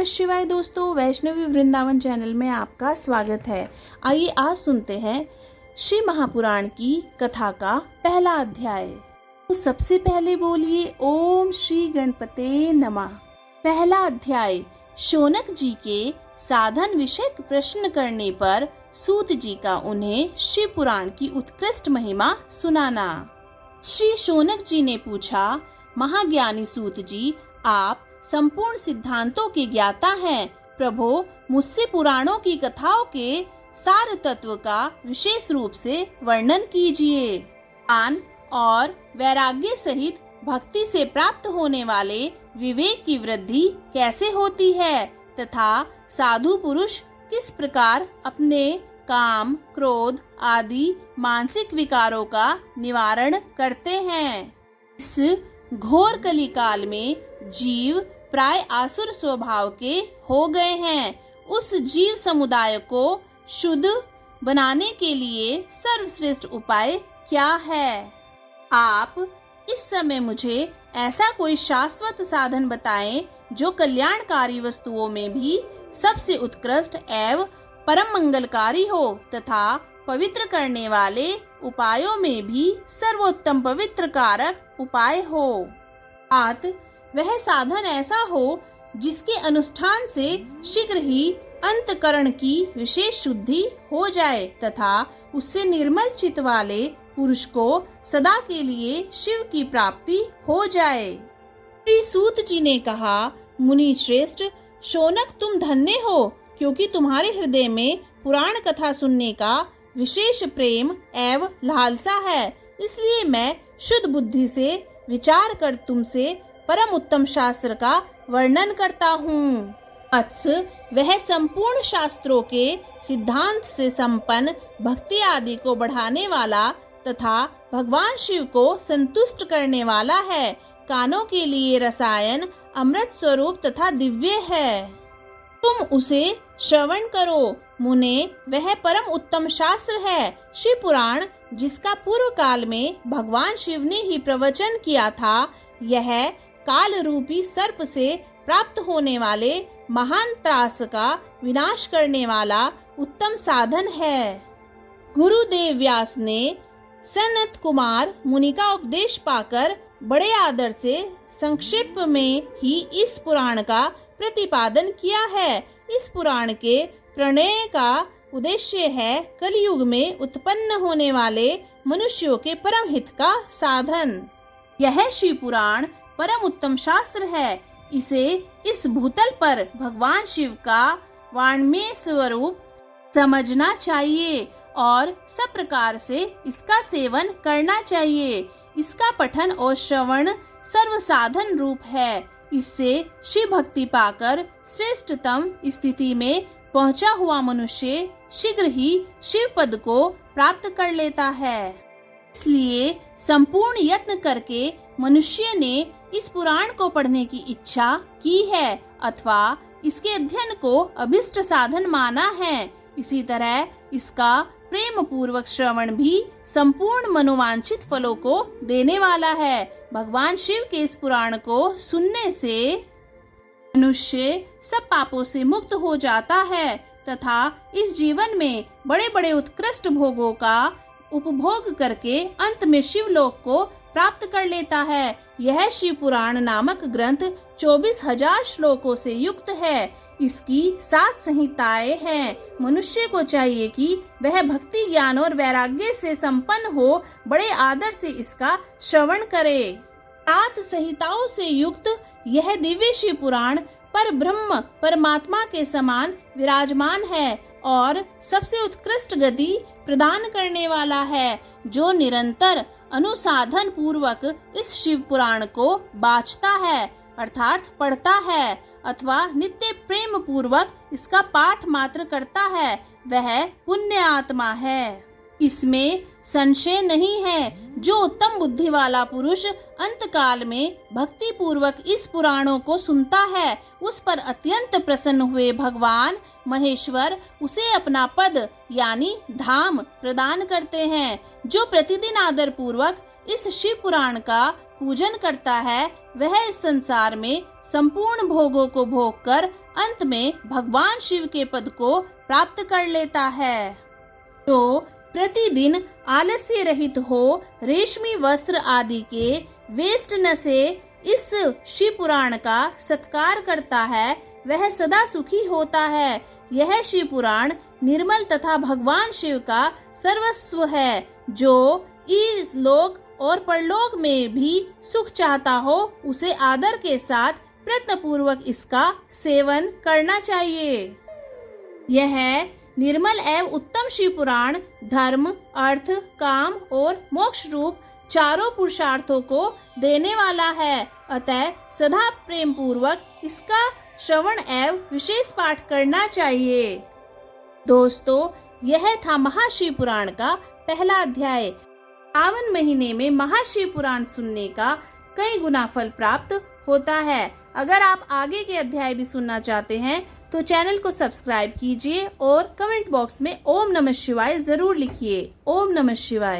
नमः शिवाय दोस्तों, वैष्णवी वृंदावन चैनल में आपका स्वागत है। आइए आज सुनते हैं श्री महापुराण की कथा का पहला अध्याय। तो सबसे पहले बोलिए ओम श्री गणपते नमः। पहला अध्याय। शौनक जी के साधन विषयक प्रश्न करने पर सूत जी का उन्हें शिव पुराण की उत्कृष्ट महिमा सुनाना। श्री शौनक जी ने पूछा, महाज्ञानी सूत जी, आप संपूर्ण सिद्धांतों के ज्ञाता हैं। प्रभो, मुझसे पुराणों की कथाओं के सार तत्व का विशेष रूप से वर्णन कीजिए। ज्ञान और वैराग्य सहित भक्ति से प्राप्त होने वाले विवेक की वृद्धि कैसे होती है तथा साधु पुरुष किस प्रकार अपने काम, क्रोध आदि मानसिक विकारों का निवारण करते हैं। इस घोर कलिकाल में जीव प्राय आसुर स्वभाव के हो गए हैं। उस जीव समुदाय को शुद्ध बनाने के लिए सर्वश्रेष्ठ उपाय क्या है? आप इस समय मुझे ऐसा कोई शाश्वत साधन बताएं जो कल्याणकारी वस्तुओं में भी सबसे उत्कृष्ट एवं परम मंगलकारी हो तथा पवित्र करने वाले उपायों में भी सर्वोत्तम पवित्र कारक उपाय हो। वह साधन ऐसा हो जिसके अनुष्ठान से शीघ्र ही अंतकरण की विशेष शुद्धि हो जाए तथा उससे निर्मल चित्त वाले पुरुष को सदा के लिए शिव की प्राप्ति हो जाए। श्री सूत जी ने कहा, मुनि श्रेष्ठ शौनक, तुम धन्य हो, क्योंकि तुम्हारे हृदय में पुराण कथा सुनने का विशेष प्रेम एवं लालसा है। इसलिए मैं शुद्ध बुद्धि से विचार कर तुमसे परम उत्तम शास्त्र का वर्णन करता हूँ। वत्स, वह संपूर्ण शास्त्रों के सिद्धांत से संपन्न भक्ति आदि को बढ़ाने वाला तथा भगवान शिव को संतुष्ट करने वाला है। कानों के लिए रसायन अमृत स्वरूप तथा दिव्य है। तुम उसे श्रवण करो मुने, वह परम उत्तम शास्त्र है। शिव पुराण, जिसका पूर्व काल में भगवान शिव ने ही प्रवचन किया था, यह काल रूपी सर्प से प्राप्त होने वाले महान त्रास का विनाश करने वाला उत्तम साधन है। गुरुदेव व्यास ने सनत कुमार मुनि का उपदेश पाकर बड़े आदर से संक्षेप में ही इस पुराण का प्रतिपादन किया है। इस पुराण के प्रणय का उद्देश्य है कलयुग में उत्पन्न होने वाले मनुष्यों के परम हित का साधन। यह शिव पुराण परम उत्तम शास्त्र है। इसे इस भूतल पर भगवान शिव का वाङ्मय स्वरूप समझना चाहिए और सब प्रकार से इसका सेवन करना चाहिए। इसका पठन और श्रवण सर्व साधन रूप है। इससे शिव भक्ति पाकर श्रेष्ठतम स्थिति में पहुंचा हुआ मनुष्य शीघ्र ही शिव पद को प्राप्त कर लेता है। इसलिए संपूर्ण यत्न करके मनुष्य ने इस पुराण को पढ़ने की इच्छा की है अथवा इसके अध्ययन को अभिष्ट साधन माना है। इसी तरह इसका प्रेम पूर्वक श्रवण भी संपूर्ण मनोवांछित फलों को देने वाला है। भगवान शिव के इस पुराण को सुनने से मनुष्य सब पापों से मुक्त हो जाता है तथा इस जीवन में बड़े बड़े उत्कृष्ट भोगों का उपभोग करके अंत में शिवलोक को प्राप्त कर लेता है। यह शिव पुराण नामक ग्रंथ 24,000 श्लोकों से युक्त है। इसकी 7 संहिताएं हैं। मनुष्य को चाहिए कि वह भक्ति, ज्ञान और वैराग्य से संपन्न हो बड़े आदर से इसका श्रवण करे। 7 संहिताओं से युक्त यह दिव्य शिव पुराण पर ब्रह्म परमात्मा के समान विराजमान है और सबसे उत्कृष्ट गति प्रदान करने वाला है। जो निरंतर अनुसाधन पूर्वक इस शिव पुराण को बाँचता है अर्थात पढ़ता है अथवा नित्य प्रेम पूर्वक इसका पाठ मात्र करता है, वह पुण्य आत्मा है। इसमें संशय नहीं है। जो उत्तम बुद्धि वाला पुरुष अंतकाल में भक्ति पूर्वक इस पुराणों को सुनता है, उस पर अत्यंत प्रसन्न हुए भगवान महेश्वर उसे अपना पद यानी धाम प्रदान करते हैं। जो प्रतिदिन आदर पूर्वक इस शिव पुराण का पूजन करता है, वह इस संसार में संपूर्ण भोगों को भोग कर अंत में भगवान शिव के पद को प्राप्त कर लेता है। जो प्रतिदिन आलस्य रहित हो, रेशमी वस्त्र आदि के वेष्टन से इस शिव पुराण का सत्कार करता है, वह सदा सुखी होता है। यह शिव पुराण निर्मल तथा भगवान शिव का सर्वस्व है। जो इस लोक और परलोक में भी सुख चाहता हो, उसे आदर के साथ प्रयत्न पूर्वक इसका सेवन करना चाहिए। यह निर्मल एवं उत्तम शिव पुराण धर्म, अर्थ, काम और मोक्ष रूप चारों पुरुषार्थों को देने वाला है। अतः सदा प्रेम पूर्वक इसका श्रवण एवं विशेष पाठ करना चाहिए। दोस्तों, यह था महाशिव पुराण का पहला अध्याय। सावन महीने में महाशिव पुराण सुनने का कई गुना फल प्राप्त होता है। अगर आप आगे के अध्याय भी सुनना चाहते हैं तो चैनल को सब्सक्राइब कीजिए और कमेंट बॉक्स में ओम नमः शिवाय जरूर लिखिए। ओम नमः शिवाय।